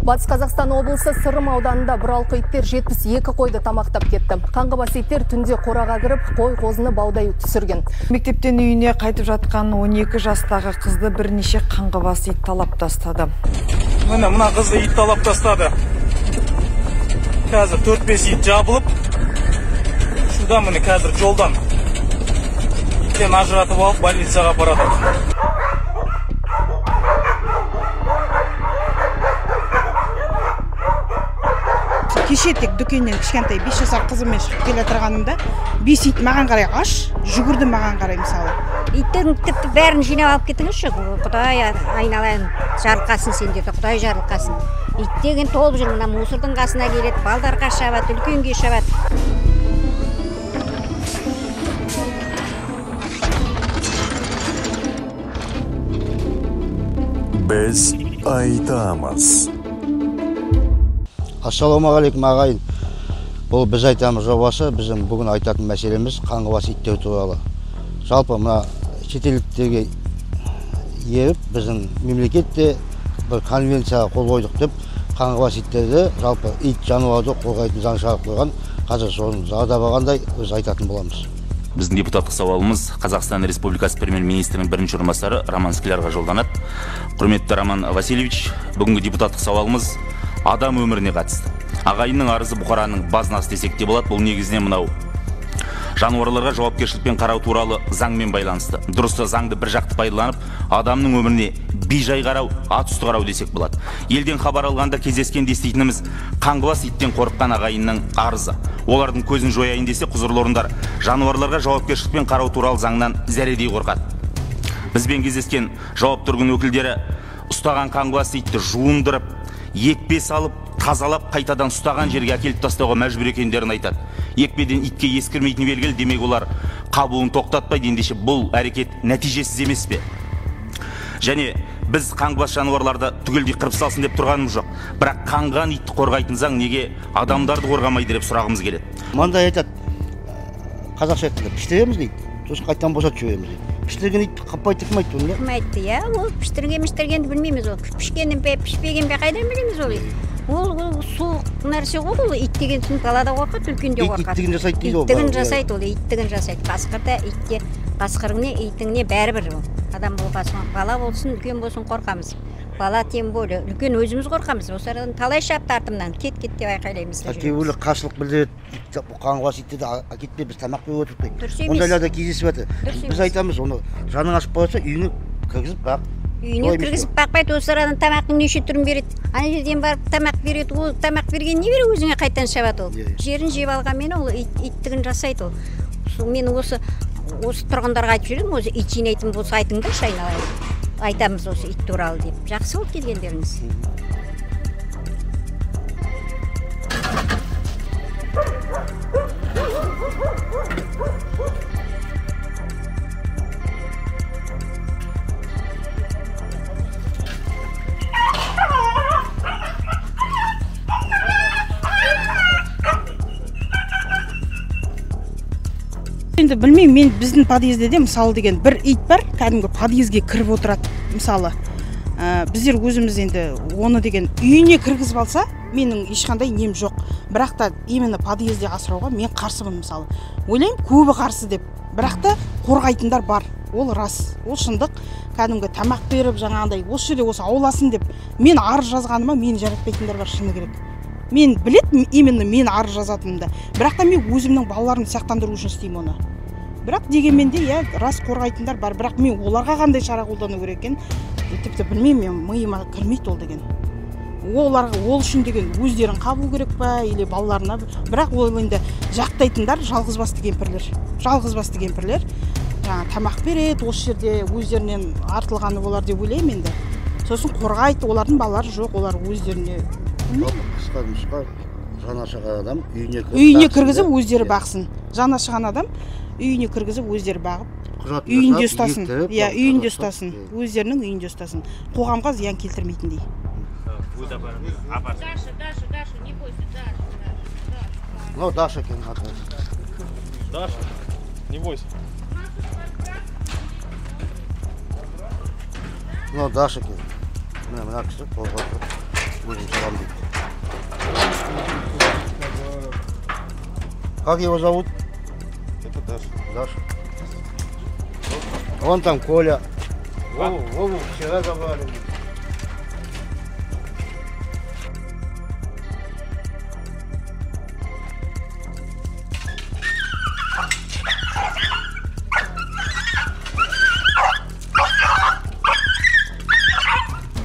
Батыс Қазақстан облысы Сырым ауданында бұралқы иттер 72 қойды тамақтап кетті. Қаңғыбас иттер түнде қораға кіріп, қой қозыны баудай түсірген. Мектептен үйіне қайтып жатқан 12 жастағы қызды бірнеше қаңғыбас ит талап тастады. Мына қызды ит талап тастады. Қазір 4-5 ит жабылып, шуда міне қазір жолдан иттен ажыратып алып больницаға барады. Кеше тек дүкеннен кішкентай 5 жасар қызыммен шығып келе тұрғанымда 5 ит маған қарай аш, жүгірді маған қарай мысалы. Иттердің тіпті бәрін жинап алып кетіңізші. Құдай айналайын жарылқасын сендерді, Құдай жарылқасын. Ит деген толып жүр, мына мусордың қасына келеді, балдарға шабады, үлкенге шабады. Біз айтамыз. Ассалаумағалейкум ағайын. Бұл біз айтамыз жобасы, біздің бүгін айтатын мәселеміз қаңғыбас иттер туралы. Жалпы мына шетелдіктерге еріп, біздің мемлекетте бір конвенцияға қол қойдық деп, қаңғыбас иттерді, жалпы ит жануарды қорғайтын заң шығарып қойған. Қазір соның зардабы қандай біз айтатын боламыз. Біздің депутаттық сауалымыз Қазақстан Республикасы премьер-министрінің бірінші орынбасары Роман Склярға жолданады. Құрметті Роман Васильевич, бүгінгі депутаттық сауалымыз адам өміріне қатысты. Ағайынның арызы бұқараның базынасы десек те болады. Бұл негізінен мынау жануарларға жауапкершілікпен қарау туралы заңмен байланысты. Дұрысты заңды бір жақты пайдаланып, адамның өміріне бейжай қарау, ат үсті қарау десек болады. Елден хабар алғанда кездескен еститініміз қаңғыбас иттен қорыққан ағайынның арызы. Олардың көзін жояйын десе, құзырлы орындар жануарларға жауапкершілікпен қарау туралы заңнан зәредей қорқады. Бізбен кездескен жауапты орган өкілдері ұстаған қаңғыбас итті жуындырып, екпе салып, тазалап, қайтадан ұстаған жерге әкеліп тастауға мәжбүр екендерін айтады. Екпеден итке ескірмейтін белгілі, демек олар қабуын тоқтатпайды, ендеше бұл әрекет нәтижесіз емес пе? Және біз қаңғыбас жануарларды түгелдей қырып салсын деп тұрғанымыз жоқ. Бірақ қаңған итті қорғайтын заң неге адамдарды қорғамайды деп сұрағымыз келеді. Мынандай айтады, қазақша айтқанда піштіреміз дейді, сосын қайтадан босатып жібереміз дейді. Піштірген итті қаппай тықмайды оны. Тықмайды, иә, ол піштіргенді білмейміз, ол пішкенін бе, пішпеген бе, қайдан білеміз ол. Ол суық нәрсе ғой, ол ит деген соң балада қорқады, үлкенде қорқады. Иттігін жасайды дейді ол. Иттігін жасайды ол, иттігін жасайды. Қасқырда, итте, қасқырыңне, итіңне бәрібір ол. Адам болғасын, бала болсын, үлкен болсын қорқамыз. Бала тем болы, үлкен өзіміз қорқамыз. Осы арадан талай шапты артымнан, кет деп айқайлаймыз. Кейбіреулер қарсылық білдіреді, қаңғыбас итті де әкетпей біз тамақ беріп отырып Дұрыс емес. Ондайларда кездесіп жатыр. Біз айтамыз, оны жаның ашып қалса, үйіңе кіргізіп бақ. Үйіне кіргізіп бақпайды, осы арадан тамақтың неше түрін береді. Ана жерден барып тамақ береді, ол тамақ берген не береді, өзіңе қайтадан шабады ол. Жерін жеп алғанмен ол иттігін жасайды ол. Мен осы тұрғындарға айтып жүремін, осы ит жинайтын болса айтыңдаршы, айналайын. Айтамыз осы ит туралы деп. Жақсы болып келгендеріңіз. Енді білмеймін, мен біздің подъезде де мысалы деген бір ит бар, кәдімгі подъезге кіріп отырады. Мысалы, біздер өзіміз енді оны деген үйіне кіргізіп алса, менің ешқандай нем жоқ. Бірақ та именно подъезде асырауға мен қарсымын мысалы. Ойлаймын, көбі қарсы деп. Бірақ та қорғайтындар бар. Ол рас, ол шындық. Кәдімгі тамақ беріп, жаңағындай осы жерде осы ауласын деп. Мен арыз жазғаныма мені жаратпайтындар бар, шыны керек. Мен білет, именно мен арыз жазатынымда. Бірақ та мен өзімнің балаларымды сақтандыру үшін істеймін оны. Бірақ дегенмен де, иә, рас қорғайтындар бар. Бірақ мен оларға қандай шара қолдану керек екен, тіпті білмеймін, мен миыма кірмейді ол деген. Оларға ол үшін деген өздерін қабу керек па, или балаларына. Бірақ ол енді жақтайтындар жалғызбасты кемпірлер. Жалғызбасты кемпірлер тамақ береді, осы жерде өздерінен артылғаны олар деп ойлаймын енді. Сосын қорғайды, олардың балалары жоқ, олар өздеріне. Қысқа жаны ашыған адам үйіне кіргізіп өздері бақсын. Жаны ашыған адам үйіне кіргізіп өздері бағып, үйінде ұстасын. Иә, үйінде ұстасын. Өздерінің үйінде ұстасын. Қоғамға зиян келтірмейтіндей. Даша, не бойся, Даша. Ну, Даша екен. Даша, не бойся. Ну, Даша екен. Мына кісі қорғап. өзім салам дейді. Как его зовут? Это Даша. Даша. Вон там Коля. Вову вчера забрали.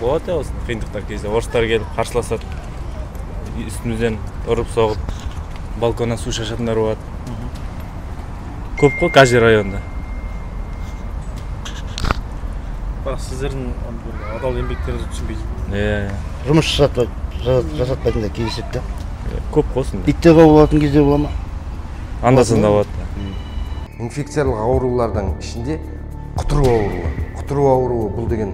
Болады осы қиындықтар кезде орыстар келіп қарсыласады, үстімізден ұрып соғып, балконнан су шашатындар болады. Көп қой каждый районда. Бірақ сіздердің адал еңбектеріңізді түсінбейді. Жұмыс жасатпайтында кездеседі да. Көп қосын. Иттер болатын кезде бола ма? Анда-санда болады. Инфекциялық аурулардың ішінде құтыру ауруы. Құтыру ауруы бұл деген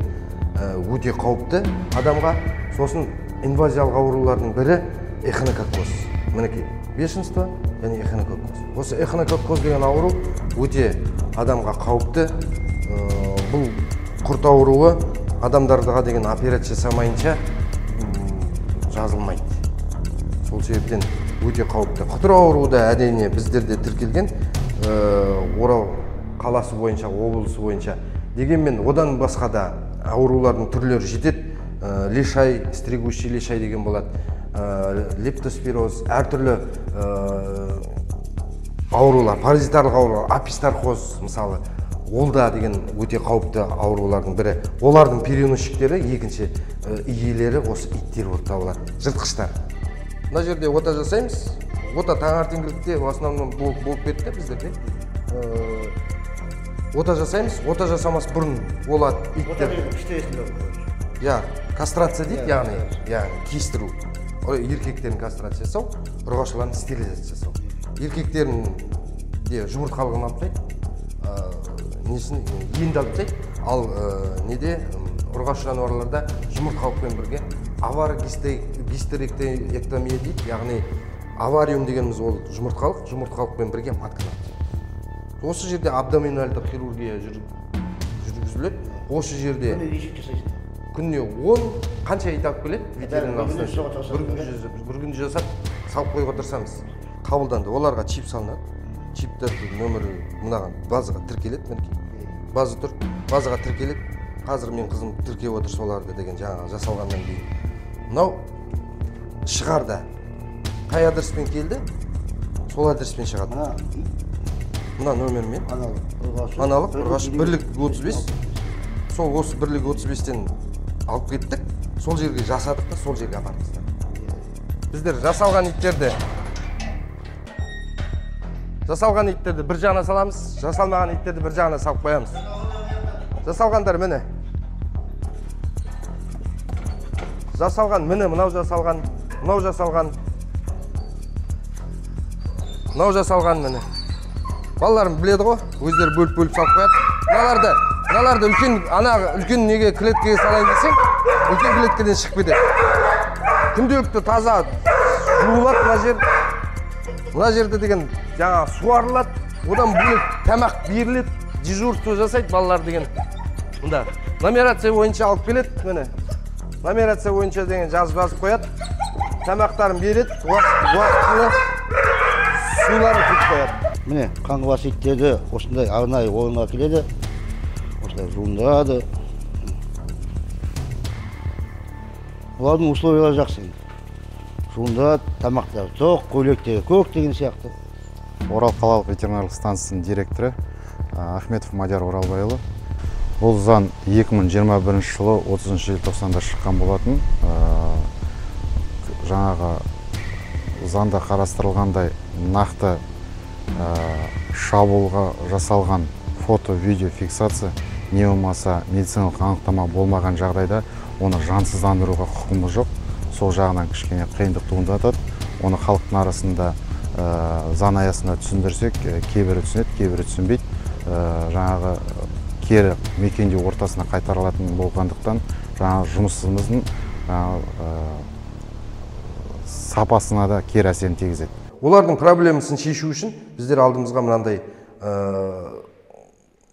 өте қауіпті адамға. Сосын инвазиялық аурулардың бірі эхинококкоз. Мінекей, бешенство және эхинококкоз. Осы эхинококкоз деген ауру өте адамға қауіпті. Бұл құрт ауруы адамдарға деген операция жасамайынша жазылмайды. Сол себептен өте қауіпті. Құтыру ауруы да әдейі біздерде тіркелген, Орал қаласы бойынша, облысы бойынша. Дегенмен одан басқа да аурулардың түрлері жетеді. Лишай, стригущий лишай деген болады. Лептоспироз, әртүрлі аурулар, паразитарлық аурулар, апистархоз мысалы. Ол да деген өте қауіпті аурулардың бірі. Олардың переносчиктері, екінші иелері осы иттер болып табылады, жыртқыштар. Мына жерде ота жасаймыз. Ота таңертеңгілікте в основном болып кетті біздерде. Ота жасаймыз, ота жасамас бұрын болады иттер. Кастрация дейді, яғни кестіру. Еркектерін кастрация жасау, ұрғашыларын стерилизация жасау. Еркектерін жұмыртқалығын алып тастайды, несін енді алып тастайды. Ал неде ұрғаш жануарларда жұмыртқалықпен бірге аварогистерэктомия дейді, яғни авариум дегеніміз ол жұмыртқалықпен бірге маткалады. Осы жерде абдоминальдық хирургия жүргізіледі. Осы жерде күніне 10 қанша ит алып келеді? Бір күн жасап салып қойға тұрсамыз қабылданды. Оларға чип салынады. Чиптердің нөмірі мынаған базаға тіркеледі. База тұр, базаға тіркеледі. Қазір мен қызым тіркеп отыр соларды деген жаңа жасалғаннан кейін. Мынау шығарда қай адреспен келді, сол адреспен шығады. Мына нөмермен аналық ұрғаш бірлік 35. Сол осы бірлік 35-тен алып кеттік. Сол жерге жасадық та, сол жерге апардық. Біздер жасалған иттерді бір жағына саламыз, жасалмаған иттерді бір жағына салып қоямыз. Жасалғандар міне. Жасалған міне, мынау жасалған, мынау жасалған. Мынау жасалған міне. Балаларым біледі ғой, өздері бөліп салып қояды. Мыналарды үлкен неге клеткеге салайын десең, үлкен клеткеден шығып кетеді. Күнделікті таза жуылады мына жер. Мына жерде деген жаңа суарылады, одан бөлек тамақ беріледі, дежурство жасайды балалар деген. Мында номерация бойынша алып келеді, міне. Номерация бойынша деген жазып қояды. Тамақтарын береді, уақытылы суларын құйып қояды. Міне, қаңғыбас иттерді осындай арнайы орынға келеді. Осындай жуындырады. Олардың условиялары жақсы. Жуындырады, тамақтары тоқ, көйлектері көк деген сияқты. Орал қалалық ветеринарлық станциясының директоры Ахметов Мадияр Оралбайұлы. Бұл заң 2021 жылы 30 желтоқсанда шыққан болатын. Жаңағы заңда қарастырылғандай нақты шабуылға жасалған фото, видео фиксация не болмаса медициналық анықтама болмаған жағдайда оны жансыздандыруға құқығымыз жоқ. Сол жағынан кішкене қиындық туындатады. Оны халықтың арасында заң аясында түсіндірсек, кейбірі түсінеді, кейбірі түсінбейді. Жаңағы кері мекендеу ортасына қайтарылатын болғандықтан жаңағы жұмысымыздың сапасына да кері әсерін тигізеді. Олардың проблемасын шешу үшін біздер алдымызға мынандай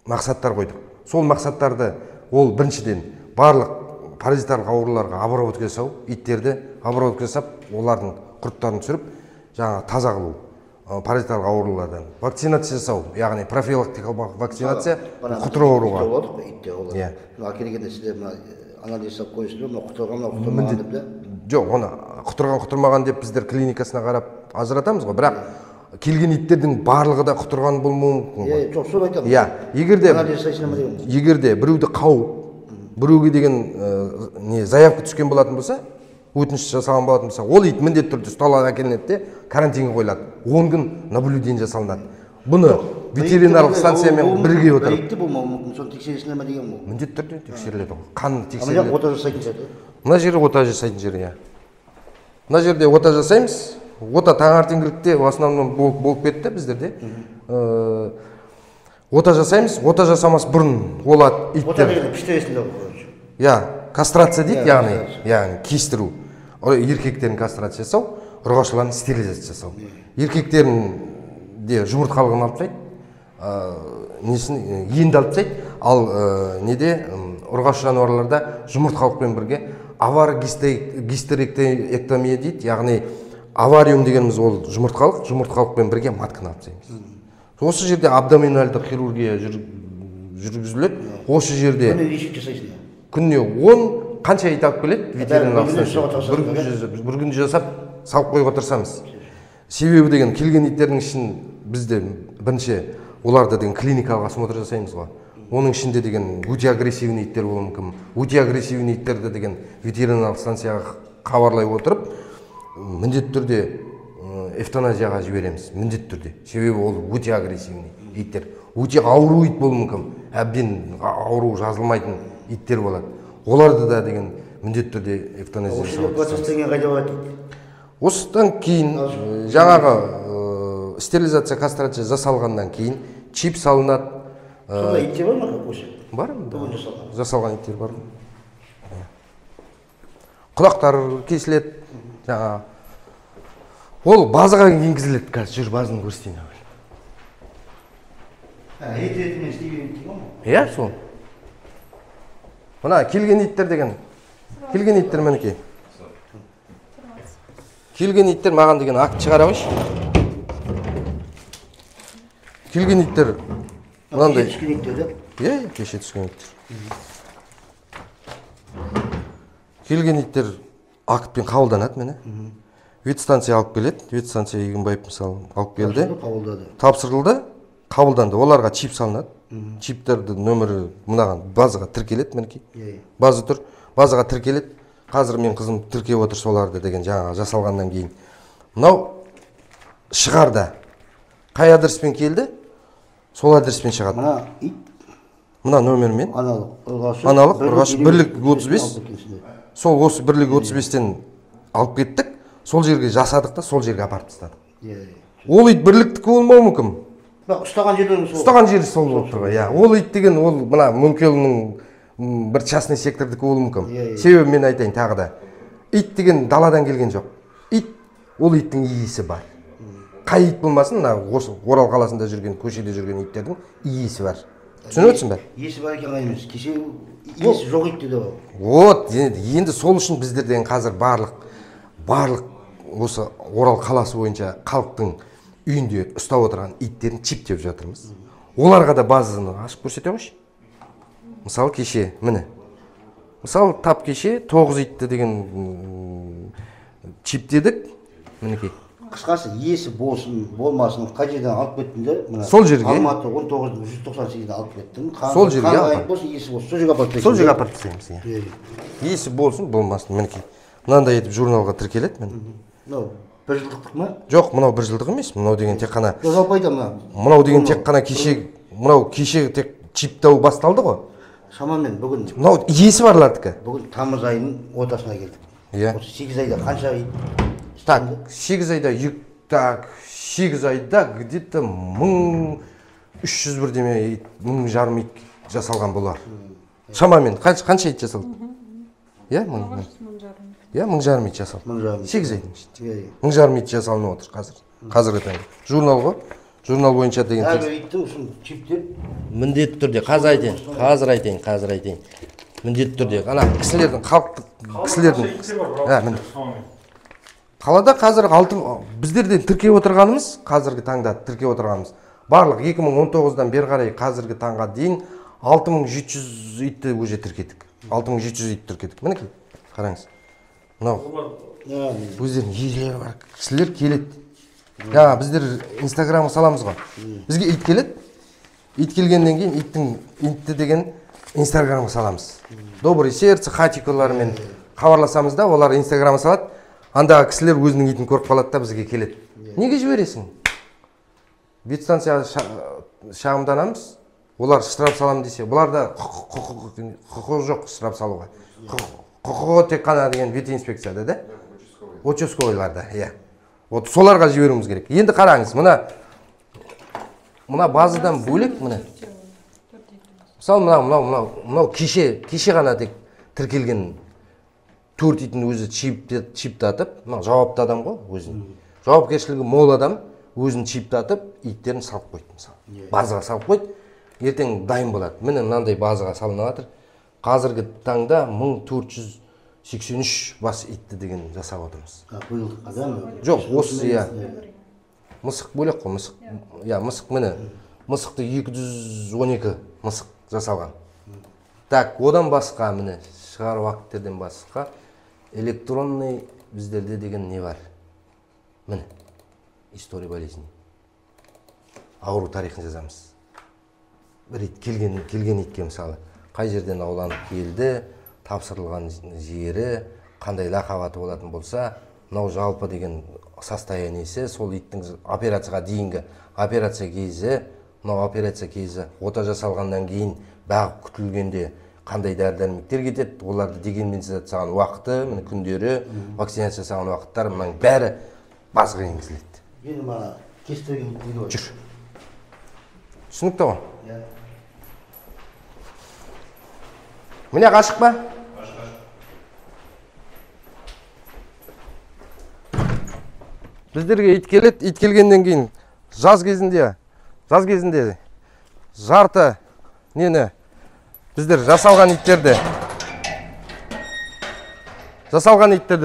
мақсаттар қойдық. Сол мақсаттарды ол біріншіден барлық паразитарлық ауруларға обработка жасау, иттерді обработка жасап, олардың құрттарын түсіріп, жаңа таза қылу паразитарлық аурулардан. Вакцинация жасау, яғни профилактикалық вакцинация құтыру ауруға. Иә. Келгенде сізде анализ жасап қойсыздар, құтырған деп те? Жоқ, оны құтырған деп біздер клиникасына қарап ажыратамыз ғой, бірақ келген иттердің барлығы да құтырған болмауы мүмкін. Жоқ, сол айтамын. Иә, егерде біреуді қауып, біреуге деген заявка түскен болатын болса, өтініш жасалған болатын болса, ол ит міндетті түрде ұсталып әкелінеді де карантинге қойылады. 10 күн наблюдение жасалынады. Бұны ветеринарлық станциямен бірге отырып. Итті болмауы мүмкін, соны тексересіне ме деген бұл? Міндетті түрде тексеріледі ғой. Қан тексеріледі. Ота жасайтын жер. Мына жері ота жасайтын жер, иә. Мына жерде ота жасаймыз. Ота таңертеңгілікте в основном болып кетті біздерде. Ота жасаймыз, ота жасамас бұрын олады иттер. Ота деген піштересінде бұл. Иә, кастрация дейді, яғни кестіру. Еркектерін кастрация жасау, ұрғашыларын стерилизация жасау. Еркектерін де жұмыртқалығын алып тастайды, енді алып тастайды, ал ұрғашы жануарларда жұмыртқалықпен бірге авар гистерэктомия дейді, яғни авариум дегеніміз ол жұмыртқалықпен бірге матканы алып тастаймыз. Осы жерде абдоминальдық хирургия жүргізіледі. Осы жерде күніне 10 қанша ит алып келеді ветеринарлық станцияға. Бір күнде жасап салып қоюға тырысамыз. Себебі деген келген иттердің ішін бізде бірінші оларда деген клиникалық осмотр жасаймыз ғой. Оның ішінде деген өте агрессивный иттер болуы мүмкін. Өте агрессивный иттерді деген ветеринарлық станцияға хабарлай отырып, міндетті түрде эвтаназияға жібереміз. Міндетті түрде. Себебі ол өте агрессивный иттер. Өте ауру ит болуы мүмкін. Әбден ауру жазылмайтын иттер болады. Оларды да деген міндетті түрде эвтаназия жасау. Осыдан кейін жаңағы стерилизация, кастрация жасалғаннан кейін чип салынады. Сонда иттер бар ма осы? Бар, жасалған иттер бар. Құлақтар кесіледі. Ол базаға енгізіледі, қазір жүр базаны көрсетейін. Ет-етімен істеген ит ма? Иә, сол. Мына келген иттер деген, келген иттер мінекей. Келген иттер маған деген акт шығара қойшы. Келген иттер мынандай. Кеше түскен иттер да? Иә, кеше түскен иттер. Келген иттер актпен қабылданады мені. Ветстанция алып келеді. Ветстанция Егінбаев мысалы алып келді. Тапсырылды, қабылданды. Оларға чип салынады. Чиптерді нөмірі мынаған базаға тіркеледі мінекей. База тұр. Базаға тіркеледі. Қазір мен қызым тіркеп отыр соларды деген жаңа жасалғаннан кейін. Мынау шығарда. Қай адреспен келді? Сол адреспен шығады. Мына ит? Мына нөмірмен. Аналық, ұрғашы бірлік 35. Сол осы бірлік 35-тен алып кеттік. Сол жерге жасадық та, сол жерге апарып тастадық. Ол ит бірліктікі болмауы мүмкін. Ұстаған жері сол. Ұстаған жері сол болып тұр ғой. Ол ит деген ол мына Мөңкелінің бір частный сектордікі болуы мүмкін. Себебі мен айтайын тағы да. Ит деген даладан келген жоқ. Ит, ол иттің иесі бар. Қай ит болмасын, осы Орал қаласында жүрген, көшеде жүрген иттердің иесі бар. Түсініп отырсың ба? Иесі бар екен емес. Кеше иесі жоқ ит деді ғой. Вот, енді сол үшін біздерден қазір барлық осы Орал қаласы бойынша халықтың үйінде ұстап отырған иттерін чиптеп жатырмыз. Оларға да базаны ашып көрсете қойшы. Мысалы кеше, міне. Мысалы тап кеше 9 итті деген чиптедік. Мінекей. Қысқасы, иесі болсын, болмасын, қай жерден алып кеттіңдер? Сол жерге. Алматы 19-198-де алып кеттің. Сол жерге апарып болсын, иесі болсын, сол жерге апарып кеттің. Сол жерге апарып тастаймыз. Иесі болсын, болмасын, мінекей. Мынандай етіп журналға тіркеледі мен. Мынау бір жылдықтық ма? Жоқ, мынау бір жылдық емес. Мынау деген тек қана. Жалпы айтамын. Мынау деген тек қана кеше тек чиптау басталды ғой. Шамамен бүгін. Мынау иесі барлардікі. Бүгін тамыз айының ортасына келдік. Иә. Осы 8 айда қанша ит? Так, 8 айда где-то 1300 бірдеме ит, 1500 ит жасалған болар. Шамамен қанша ит жасалды? Иә, 1500 ит жасалды. 8 айдың ішінде. 1500 ит жасалынып отыр қазіргі таңда. Журнал ғой. Журнал бойынша деген текст. Әрбір иттің ұшын чиптеп міндетті түрде қазір айтайын. міндетті түрде ана кісілердің халықтық кісілердің қалада қазір біздерден тіркеп отырғанымыз қазіргі таңда тіркеп отырғанымыз барлық 2019-дан бері қарай қазіргі таңға дейін 6700 итті уже тіркедік. 6700 ит тіркедік. Мінекей, қараңыз. Мынау өздерінің иелері бар кісілер келеді. Біздер инстаграмға саламыз ғой. Бізге ит келеді. Ит келгеннен кейін итті деген инстаграмға саламыз. Добрый сердце хатикалармен хабарласамыз да, олар инстаграмға салады. Андағы кісілер өзінің итін көріп қалады да бізге келеді. Неге жібересің? Ветстанцияға шағымданамыз. Олар штраф салам десе, бұларда құқығы жоқ штраф салуға. Құқығы тек қана деген ветинспекцияда да? Участковыйларда, иә. Вот соларға жіберуіміз керек. Енді қараңыз, мына базадан бөлек, мына. Мысалы, мынау кеше ғана тек тіркелген 4 итін өзі чиптатып, жауапты адам ғой өзін. Жауапкершілігі мол адам өзін чиптатып, иттерін салып қойды, мысалы. Базаға салып қойды, ертең дайын болады. Міне мынандай базаға салынып жатыр. Қазіргі таңда 1483 бас итті деген жасап отырмыз. Жоқ, осы иә. Мысық бөлек қой, мысық. Иә, мысық міне. Мысықты 212 мысық жасалған. Так, одан басқа міне шығару акттерден басқа электронный біздерде деген не бар? Міне, история болезни. Ауру тарихын жазамыз. Бір ит келген итке мысалы, қай жерден ауланып келді, тапсырылған жері, қандай лақабаты болатын болса, мынау жалпы деген состояниесі, сол иттің операцияға дейінгі операция кезі, мынау операция кезі, ота жасалғаннан кейін бағып күтілгенде қандай дәрі-дәрмектер кетеді, оларды дегенменсизациялаған уақыты, күндері, вакцинация жасалған уақыттар, мұның бәрі базаға енгізіледі. Енді мана кестірген ит жүр. Түсінікті ғой? Міне қашық ба? Біздерге ит келеді, ит келгеннен кейін жаз кезінде жарты нені біздер жасалған иттерді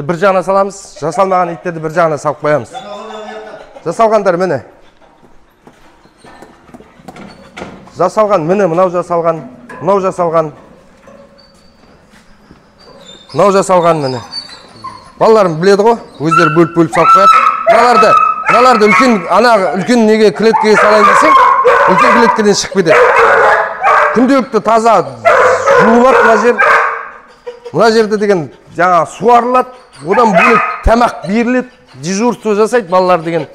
бір жағына саламыз, жасалмаған иттерді бір жағына салып қоямыз. Жасалғандар міне. Жасалған міне, мынау жасалған міне. Балаларым біледі ғой, өздері бөліп салып қояды. Мыналарды үлкен неге клеткеге салайын десең, үлкен клеткеден шығып кетеді. Күнделікті таза жуылады мына жерде деген жаңа суарылады, одан бөлек тамақ беріледі, дежурство жасайды балалар деген.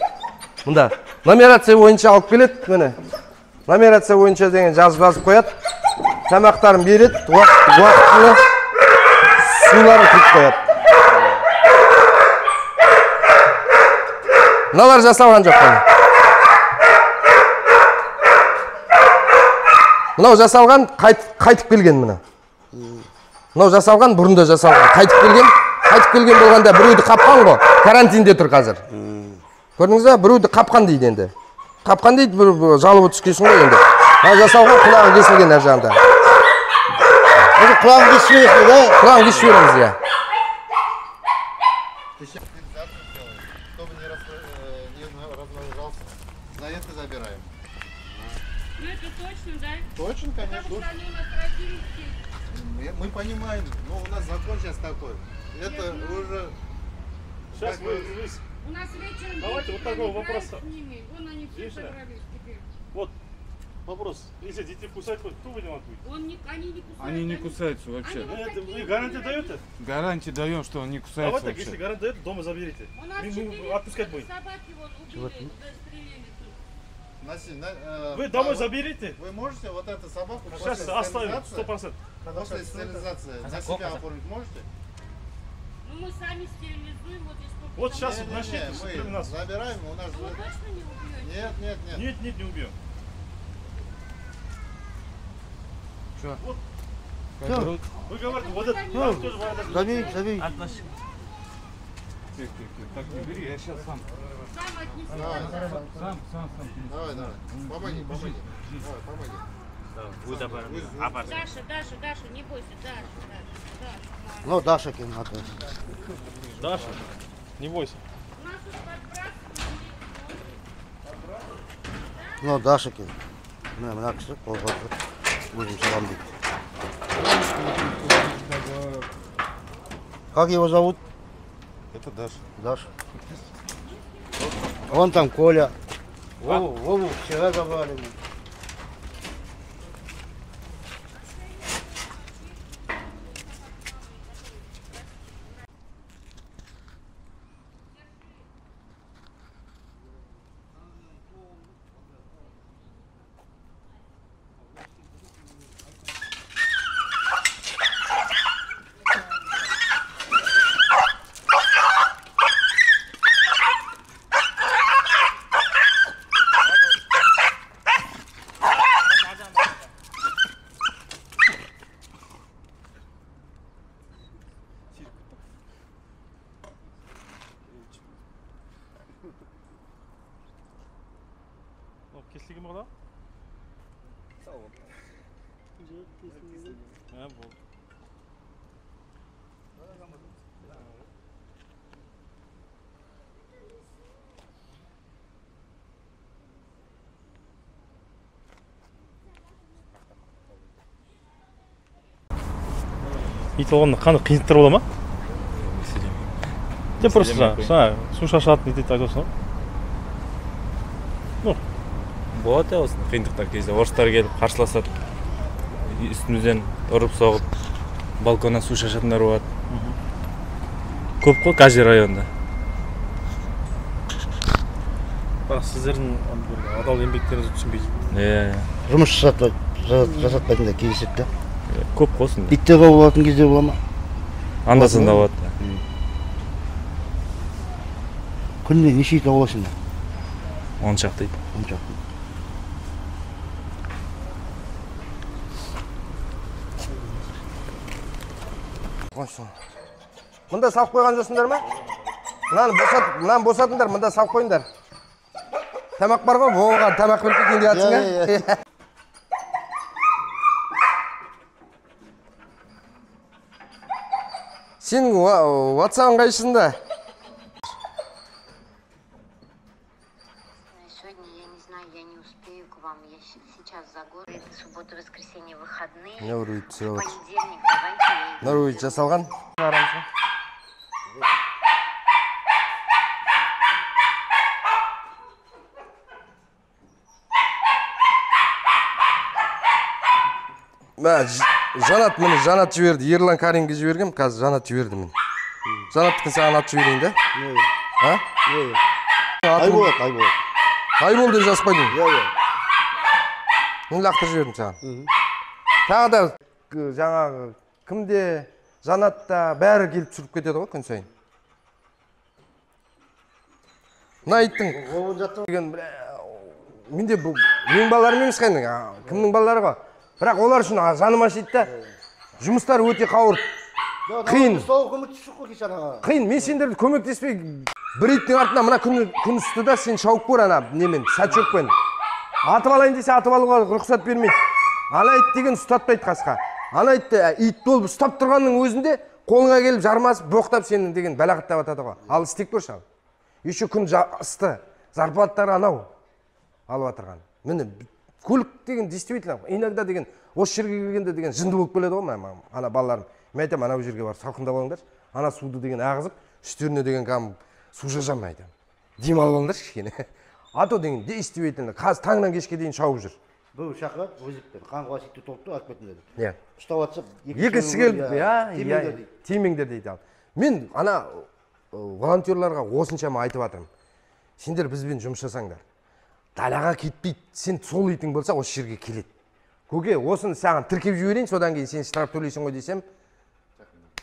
Мында нумерация бойынша алып келеді, міне. Нумерация бойынша деген жазып қояды. Тамақтарын береді, уақытылы суларын құйып қояды. Мыналар жасалған жоқ қана. Мынау жасалған, қайтып келген мына. Мынау жасалған, бұрында жасалған, қайтып келген болғанда біреуді қапқан ғой, карантинде тұр қазір. Көрдіңіз ба, біреуді қапқан дейді енді. Қапқан дейді, бір жалып түскесін ғой енді. Жасалған, құлағы кесілген әр жағында. Құлағын кесіп бересіз, да? Құлағын кесіп береміз, иә. За это забираем. Ну это точно, да? Точно, конечно. Потому что они у нас родились. Мы понимаем, но у нас закон сейчас такой. Это уже... Сейчас вы... У нас вечером... Давайте вот такой вопрос. Вон они все собрались теперь. Вот вопрос. Если детей кусают, кто виноват будет? Они не кусают. Они не кусаются вообще. Вы гарантию даете? Гарантию даем, что он не кусается. Давайте, если гарантию даете, дома заберите. У нас Мы отпускать будем. собаки вот убили, Вы домой заберите? Вы можете вот эту собаку Сейчас оставим, 100%. После стерилизации на себя оформить можете? Ну мы сами стерилизуем вот здесь. Вот сейчас начните. Мы забираем, у нас... Вы точно не убьете? Нет. Нет, не убьем. Что? Вот. Что? Вы говорите, вот это тоже вода. Забей. Так, не бери, я сейчас сам. Сам отнеси. Давай. Помоги. Давай, помоги. Даша, не бойся, Даша. Ну, Даша екен аты. Даша, не бойся. Ну, Даша екен. Мына кісі қолға өзім салам дейді. Как его зовут? Это Даша. Даша. Вон там Коля. Вову вчера забрали. Kesilgi mi kadar? Sağ ol. Ha, bu. ит болғанда қандай қиындықтар бола ма? Жоқ, просто жаңа су шашатын ит айтып отырсың ғой. Болады осы қиындықтар кезде орыстар келіп қарсыласады, үстімізден ұрып соғып, балконнан су шашатындар болады. Көп қой Кажи районында. Бірақ сіздердің адал еңбектеріңізді түсінбейді. Жұмыс жасатпайтында кездеседі да. Көп қой осында. Иттер болатын кезде бола ма? Анда-санда болады. Күнде неше ит аулайсың да? 10 шақты ит. 10 шақты. Мында салып қойған жоқсыңдар ма? Мынаны босатыңдар, мында салып қойыңдар. Тамақ бар ғой, оған тамақ беріп кетейін деп жатсың. Сенің WhatsApp-ың қайсысында? Сегодня, я не знаю, я не успею к вам. Я сейчас за город. Суббота, воскресенье, выходные. Не уруйт, все. Понедельник, давайте я... Наруйт жасалған. Жанат мені Жанат жіберді. Ерлан Каринге жібергем, қазір Жанат жіберді мені. Жанаттықын саған ат жіберейін де. Айболат. Айбол деп жазып қойдың. Мен лақтыр жібердім саған. Тағы да жаңағы кімде Жанатта бәрі келіп түсіріп кетеді ғой күн сайын. Мына иттің менде бұл менің балаларым емес қайын, кімнің балалары ғой. Бірақ олар үшін жаным ашиды да. Жұмыстар өте қауырт. Қиын. Қиын. Мен сендерді көмектеспей бір иттің артына мына күн үсті да сен шауып көр ана немен, сачокпен. Атып алайын десе атып алуға рұқсат бермейді. Ана ит деген ұстатпайды қасқа. Ана итті ит болып ұстап тұрғанның өзінде қолыңа келіп жармасып боқтап сені деген бәлағаттап атады ғой. Ал істеп көрші ал. Еще күн ысты. Зарплаттары анау алып атырған. Міне көлік деген действительно иногда деген осы жерге келгенде деген жынды болып келеді ғой ана балаларым. Мен айтамын анау жерге барып салқында болыңдар. Ана суды деген ағызып, үстеріне деген кәдімгі су шашамын айтамын. Дем алып алыңдар кішкене. А то деген действительно қазір таңнан кешке дейін шауып жүр. Бұл шақырады, өзіптер. Қаңғыбас итті топты алып кетіңдер. Иә. Ұстап атса, екінші келіп, тимеңдер дейді. Мен ана волонтерларға осыншама айтып жатырмын. Сендер бізбен жұмыс жасаңдар. Далаға кетпейді. Сен сол итің болса осы жерге келеді. Көке, осыны саған тіркеп жіберейін, содан кейін сен штраф төлейсің ғой десем,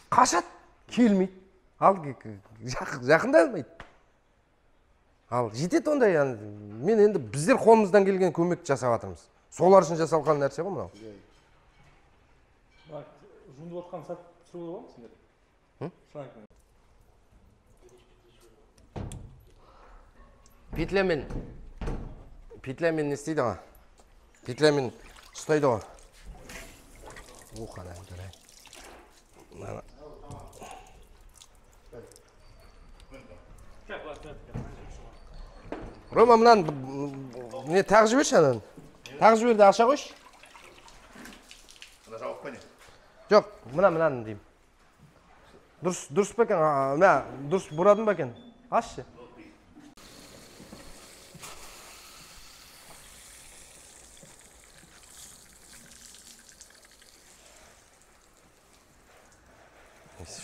қашады, келмейді. Ал жақындамайды. Ал жетеді ондай. Мен енді біздер қолымыздан келген көмек жасап жатырмыз. Солар үшін жасалған нәрсе ғой мынау. Жуынып отқан сәт түсіруге болады ма сендер? Петлямен не істейді ғой? Петлямен ұстайды ғой. Қана жарай. Рома, мынаны не тағы жіберші ананы? Тағы жіберді аша қойшы. Мына жауып па не? Жоқ, мынаны деймін. Дұрыс па екен? Дұрыс бұрадың ба екен? Ашшы.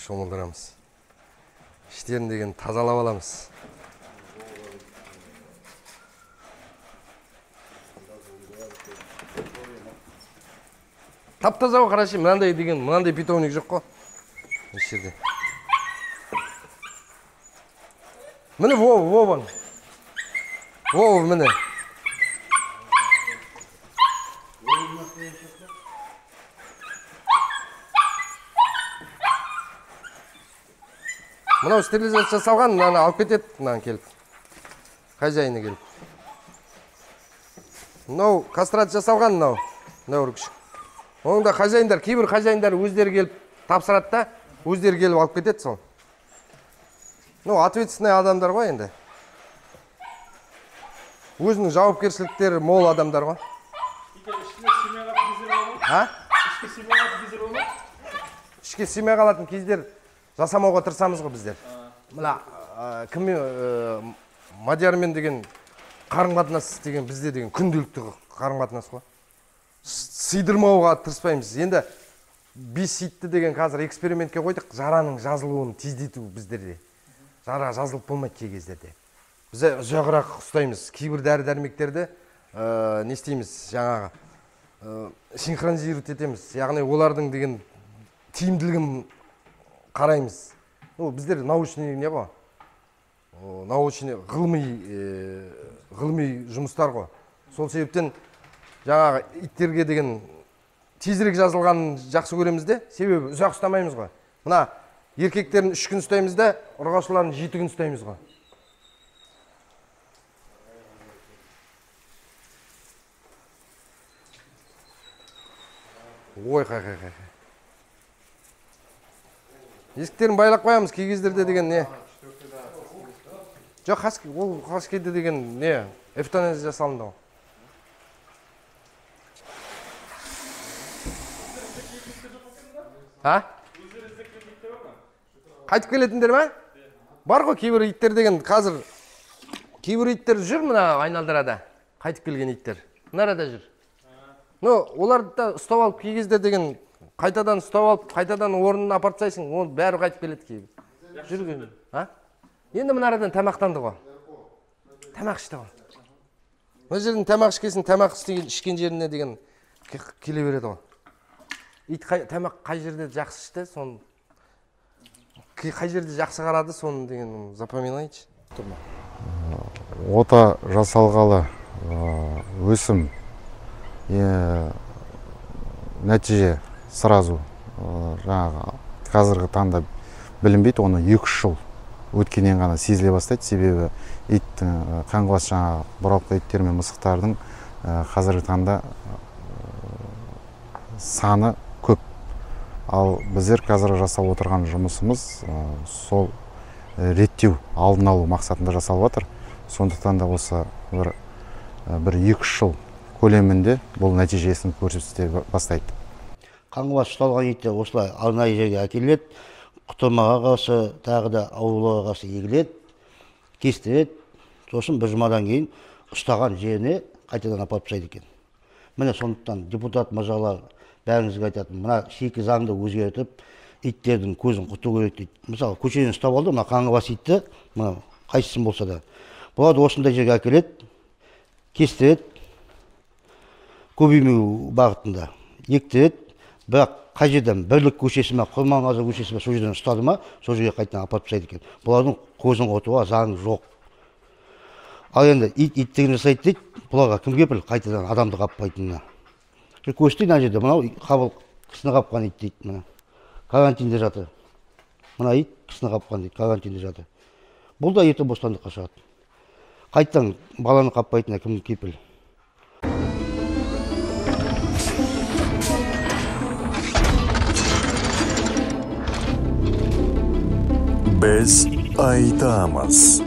Шомылдырамыз. Іштерін деген тазалап аламыз. Тап-таза ғой, қарашы, мынандай питомник жоқ қой. Еш жерде. Міне Вован. Вов, міне. Мынау стерилизация жасалған, мынаны алып кетеді, мынаны келіп. Хозяйны келіп. Мынау кастрация жасалған, мынау үркішік. Оның да хозяйындар, кейбір хозяйындар өздері келіп тапсырады да, өздері келіп алып кетеді сол. Ответственный адамдар ғой енді. Өзінің жауапкершіліктері мол адамдар ғой. Ішке симей қалатын кездер жасамауға тырысамыз ғой біздер. Мына Мадиармен деген қарым-қатынас деген бізде деген күнделікті қарым-қатынас қой. Сыйдырмауға тырыспаймыз. Енді беситті деген қазір экспериментке қойдық, жараның жазылуын тездету біздерде. Жара жазылып болмайды кей кездерде. Біз ұзағырақ ұстаймыз. Кейбір дәрі-дәрмектерді не істейміз, жаңағы синхронизировать етеміз. Яғни олардың деген тиімділігін қараймыз. Біздер научный не ғой? Научный ғылыми жұмыстар ғой. Сол себептен жаңағы иттерге деген тезірек жазылғанын жақсы көреміз де, себебі ұзақ ұстамаймыз ғой. Мына еркектерін 3 күн ұстаймыз да, ұрғашыларын 7 күн ұстаймыз ғой. Ой, қай. Есіктерін байлап қоямыз, кей кездерде деген не? Жоқ, ол қаскейді деген не? Эвтаназия жасалынды ғой. Қайтып келетіндер ма? Бар ғой кейбір иттер деген қазір кейбір иттер жүр мына айналдырада. Қайтып келген иттер. Мынарада жүр. Оларды да ұстап алып кей кезде деген қайтадан ұстап алып, қайтадан орнына апарып тастайсың, ол бәрі қайтып келеді кейбір. Жүрген. Енді мынарадан тамақтанды ғой. Тамақ ішті ғой. Мына жердің тамақ ішкесін, тамақ ішкен жеріне деген келе береді ғой. Ит тамақ қай жерде жақсы ішті, соны қай жерде жақсы қарады, соны деген запоминайыншы. Ота жасалғалы өсім нәтиже сразу жаңағы қазіргі таңда білінбейді, оны 2 жыл өткеннен ғана сезіле бастайды. Себебі иттің қаңғыбас жаңағы бұралқы иттер мен мысықтардың қазіргі таңда саны көп. Ал біздер қазір жасап отырған жұмысымыз сол реттеу, алдын алу мақсатында жасалып жатыр. Сондықтан да осы бір 2 жыл көлемінде бұл нәтижесін көрсете бастайды. Қаңғыбас ұсталған иттер осылай арнайы жерге әкеледі, құтырмаға қарсы, тағы да ауруларға қарсы егіледі, кестіреді. Сосын бір жұмадан кейін ұстаған жеріне қайтадан апарып тастайды екен. Міне сондықтан депутат мырзалар бәріңізге айтатын, мына шекі заңды өзгертіп, иттердің көзін құрту керек дейді. Мысалы, көшеден ұстап алды, мына қаңғыбас итті, мына қайсысын болса да. Бұларды осындай жерге әкеледі, кестіреді, көбеймеу бағытында ектіреді. Бірақ қай жерден Бірлік көшесі ме, Құрманғазы көшесі ме, сол жерден ұстады ма, сол жерге қайтадан апарып тастайды екен. Бұлардың көзін құртуға заң жоқ. Ал енді иттігін жасайды дейді, бұларға кім кепіл қайтадан адамды қаппайтынына. Көшті мына жерде, мынау қабыл кісіні қапқан ит дейді, мына. Карантинде жатыр. Мына ит кісіні қапқан дейді, карантинде жатыр. Бұл да ертең бостандыққа шығады. Қайтадан баланы қаппайтынына кім кепіл. Біз айтамыз.